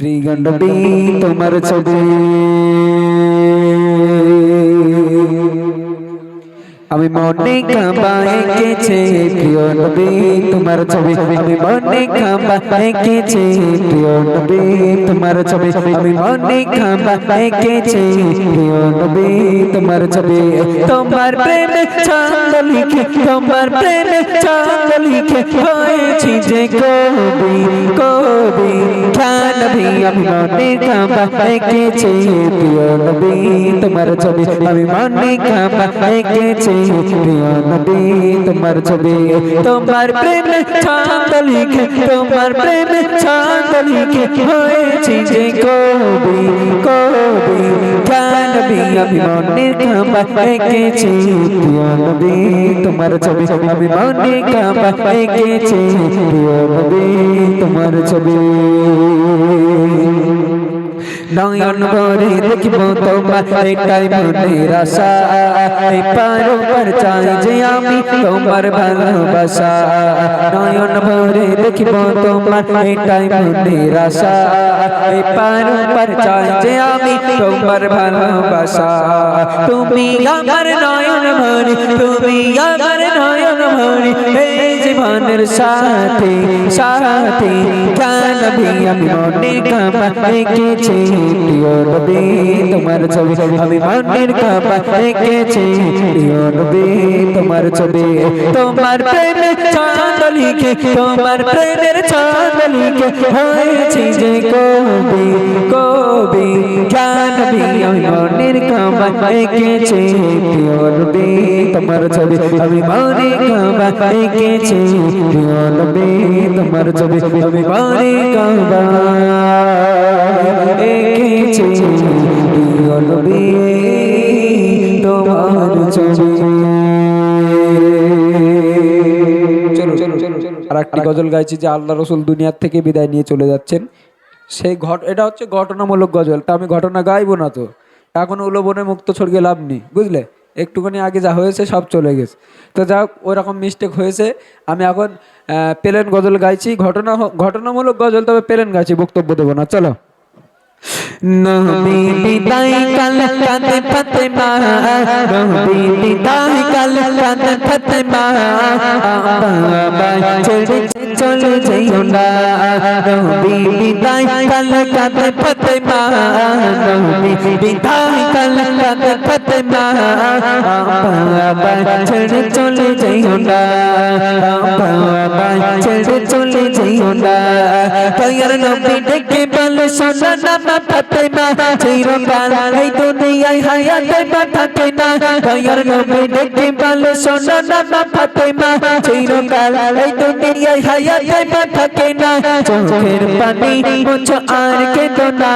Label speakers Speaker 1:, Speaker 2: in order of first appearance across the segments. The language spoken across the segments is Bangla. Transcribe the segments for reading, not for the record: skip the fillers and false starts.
Speaker 1: প্রিয় নবী তোমার ছবি আমি মনে কাবা এঁকেছে, প্রিয় নবী তোমার ছবি আমি মনে কাবা এঁকেছে, প্রিয় নবী তোমার ছবি আমি মনে কাবা এঁকেছে, প্রিয় নবী তোমার ছবি। তোমার প্রেমে ছন্দ লিখে, তোমার প্রেমে ছন্দ লিখে হয়েছি যে কবি কবি। নবী আমি মনে কাবা এঁকেছে, প্রিয় নবী তোমার ছবি আমি মনে কাবা এঁকেছে, প্রিয় নবী তোমার ছবি। তোমার প্রেমে ছন্দ লিখে, তোমার প্রেমে ছন্দ লিখে হয়েছি যে কবি কবি। নবী আমি মনে কাবা এঁকেছে, প্রিয় নবী তোমার ছবি আমি মনে কাবা এঁকেছে, প্রিয় নবী তোমার ছবি। নয়ন ভরে দেখিব তোমার এটাই মনের আশা, পারো পার চাই যে আমি তোমার ভালোবাসা। নয়ন ভরে দেখিব তোমার এটাই মনের আশা, পারো পার চাই যে আমি তোমার ভালোবাসা। তুমি আমার নয়ন ভরে, তুমি আমার নয়ন ভরে এই জীবনের সাথী সাথী। নবী আমি মনে কাবা এঁকেছে, প্রিয় নবী তোমার ছবি আমি মনের কাবা এঁকেছে, প্রিয় নবী তোমার ছবি। তোমার প্রেমের ছন্দ লিখে, তোমার প্রেমের ছন্দ লিখে হয়েছি যে কবি কবি। নবী আমি মনের কাবা এঁকেছে, প্রিয় নবী তোমার ছবি আমি মনের কাবা এঁকেছে, প্রিয় নবী তোমার ছবি আমি মনের কাবা এঁকেছে, প্রিয় নবী তোমার ছবি। আর একটি গজল গাইছি যে আল্লাহ রসুল দুনিয়ার থেকে বিদায় নিয়ে চলে যাচ্ছেন, সেই এটা হচ্ছে ঘটনামূলক গজল। তা আমি ঘটনা গাইবো না, তো এখন উলোবনে মুক্ত ছড়িয়ে লাভ নেই, বুঝলে। একটুখানি আগে যা হয়েছে সব চলে গেছে, তো যাক ওই রকম মিস্টেক হয়েছে। আমি এখন প্লেন গজল গাইছি, ঘটনামূলক গজল, তবে প্লেন গাইছি, বক্তব্য দেবো না। চলো। নবী বিদায় কাল কাঁদে ফাতেমা, নবী বিদায় কাল কাঁদে ফাতেমা, বাবা ছেড়ে চলে যাইও না। নবী বিদায় কাল কাঁদে ফাতেমা, নবী বিদায় কাল কাঁদে ফাতেমা, বাবা ছেড়ে চলে যাইও না, বাবা ছেড়ে চলে যাইও না। দয়ার নবী ডেকে বলে শোনো না ফাতেমা, চিরকাল এই দুনিয়ায় হায়াতে থাকে না। দয়ার নবী ডেকে বলে শোনো না ফাতেমা, চিরকাল এই দুনিয়ায় হায়াতে থাকে না। চোখের পানি মুছো আর কেঁদো না,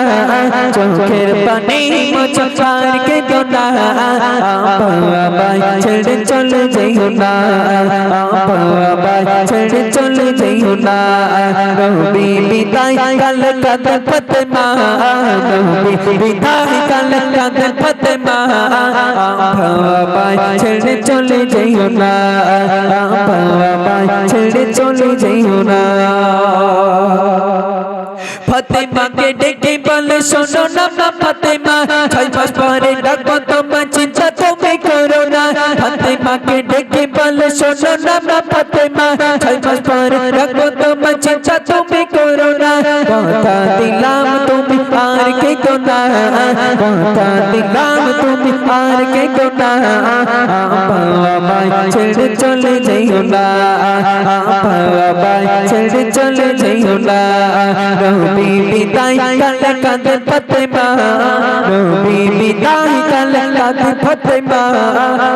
Speaker 1: চোখের পানি মুছো আর কেঁদো না, বাবা ছেড়ে চলে যাইও না, বাবা ছেড়ে চলে যাইও না। নবী বিদায় কাল কাঁদে ফাতেমা, নবী বিদায় কাল কাঁদে ফাতেমা, বাবা ছেড়ে চলে যাইও না, বাবা ছেড়ে চলে যাইও না। ফাতেমাকে ডেকে বলে শোনো না ফাতেমা, 6 মাস পরে ডাকবো তোমার চিন্তা তুমি করো না। ফাতেমাকে ডেকে বলে শোনো না ফাতেমা, 6 মাস পরে ডাকবো তোমার চিন্তা তুমি করো না। কথা দিলাম তুমি আর কেঁদো না, কথা দিলাম তুমি আর কেঁদো না, বাবা ছেড়ে চলে যাইও না, বাবা ছেড়ে চলে যাইও না। নবী বিদায় কাল কাঁদে ফাতেমা, নবী বিদায় কাল কাঁদে ফাতেমা,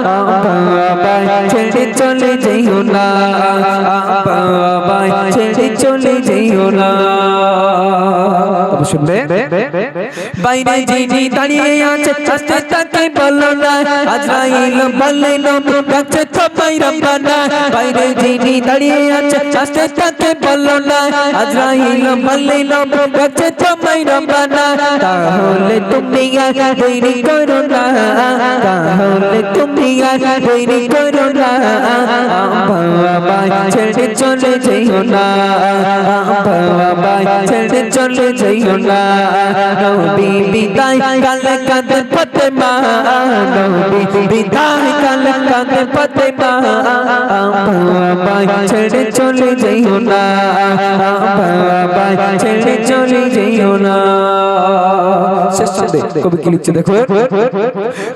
Speaker 1: বাবা ছেড়ে চলে যাইও না, বাবা ছেড়ে চলে যাইও না। শুনবে
Speaker 2: বাইরে যিনি দাঁড়িয়ে আছে আস্তে তাকে বলো না আজরাইল বলে ডাকছে সবাই রব্বানা বাইরে যিনি দাঁড়িয়ে আছে আস্তে তাকে বলো না আজরাইল বলে ডাকছে সবাই রব্বানা তাহলে তুমি আর দেরি করো না তাহলে তুমি আর দেরি করো না বাবা ছেড়ে চলে যেও না বাবা ছেড়ে চলে যেও না নবী বিদায় কালে কাঁদে ফাতেমা নবী বিদায় কালে কাঁদে ফাতেমা বাবা ছেড়ে চলে যেও না বাবা ছেড়ে চলে যেও না শেষ ছন্দে কবি কি লিখছে দেখো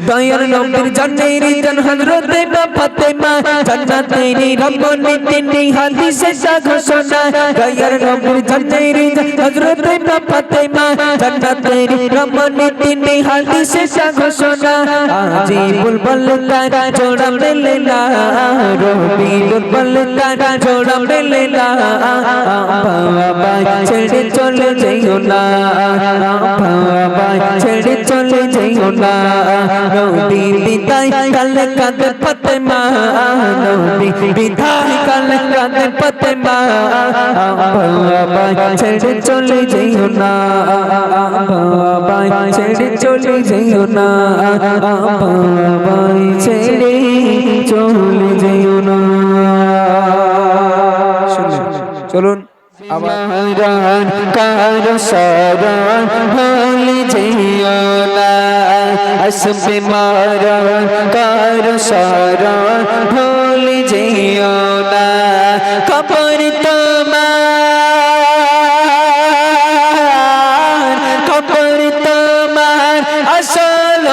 Speaker 2: দয়ার নবীর জানের জান হযরতে ফাতেমা জান্নাতের রমণী তিনি হাদিসে ঘোষণা দয়ার নবীর জানের জান হযরতে ফাতেমা জান্নাতের রমণী তিনি হাদিসে ঘোষণা আজি বুলবুল তার জোড়া মেলে না রবি বুলবুল তার জোড়া মেলে না বাবা ছেড়ে চলে যেও না বাবা ছেড়ে চলে যেও না নবী বিদায় কালে কাঁদে ফাতেমা নবী বিদায় কালে কাঁদে ফাতেমা বাবা ছেড়ে চলে যেও না বাবা ছেড়ে চলে যেও না বাবা ছেড়ে চলে যেও না
Speaker 1: চলুন
Speaker 2: মারান কার সারান ভুলে যেও না আসবে মারান কার সারান ভুলে যেও না কবর তোমার আসল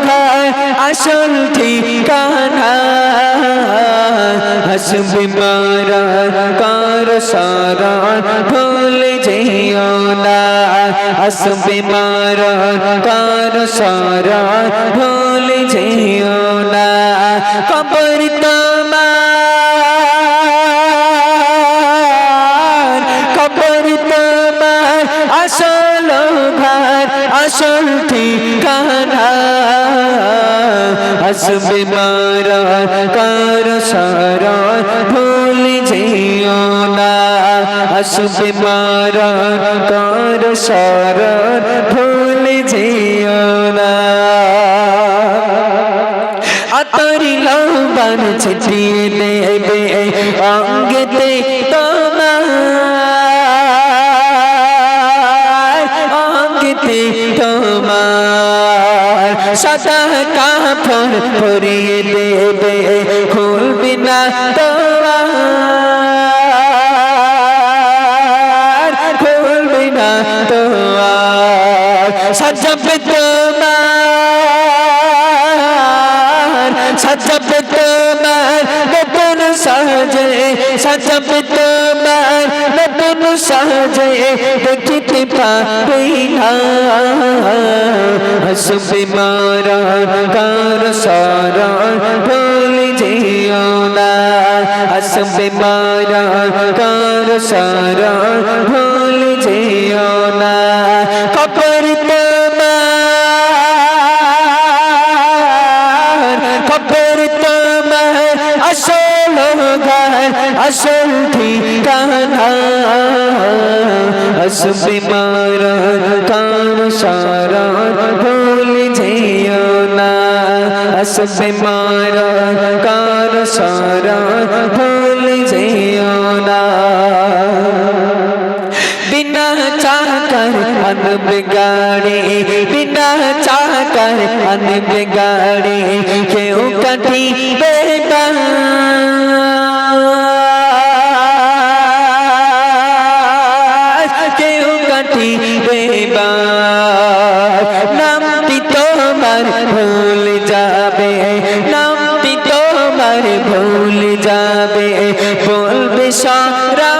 Speaker 2: ঘর আসল ঠিকানা আসবে মারান কার সারান ভুলে যেও না আসবে মারান কার সারান ভুলে যেও না কবর তোমার আসল ঘর আসল ঠিকানা আসবে মারান কার সারান ভুলে যেও না আসবে মারান কার সারান ভুলে যেও না আতরি লবান ছিটিয়ে দেবে অঙ্গেতে তোমার অঙ্গেতে তোমার সাদা কাপড় পরিয়ে দেবে খুলবি না তোমার খুলবি না তোমার সাজাবে সাজাবে তোমার নতুন সাজে সাজাবে তোমার নতুন সাজে দেখিতে পাবি না আসবে মারান কার সারান ভুলে যেও না আসবে মারান কার সারান ভুলে যেও না কবর তোমার আসল ঘর আসল ঠিকানা আসবে মারান কার সারান ভুলে যেও না আসবে মারান কার সারান ভুলে যেও না बिना चाकर अन बिगाड़े बिना चाकर अन बिगाड़े क्यों कटी बेटा क्यों कटी बेबा नाम भी तुम्हार भूल जाबे नाम भी तुम्हार भूल जाबे बोल बेसारा